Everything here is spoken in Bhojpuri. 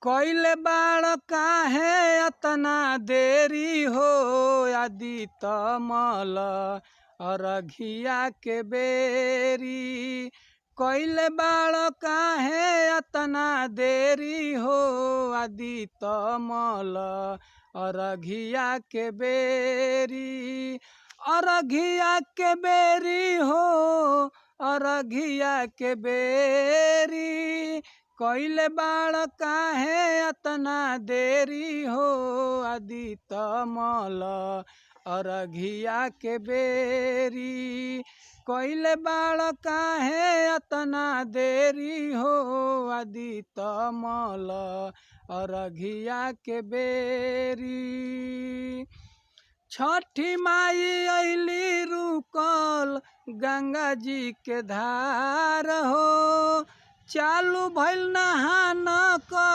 कइले बाड़ काहे अतना देरी हो आदित मल अरघिया के बेरी। कइले बाड़ काहे अतना देरी हो आदित मल अरघिया के बेरी। अरघिया के बेरी हो अरघिया के बेरी। कइले बाड़ काहे अतना देरी हो आदित मल अरघिया के बेरी। कइले बाड़ काहे अतना देरी हो आदित मल अरघिया के बेरी। छठी माई अइली रुकल गंगा जी के धार हो। चालू भइल नहान क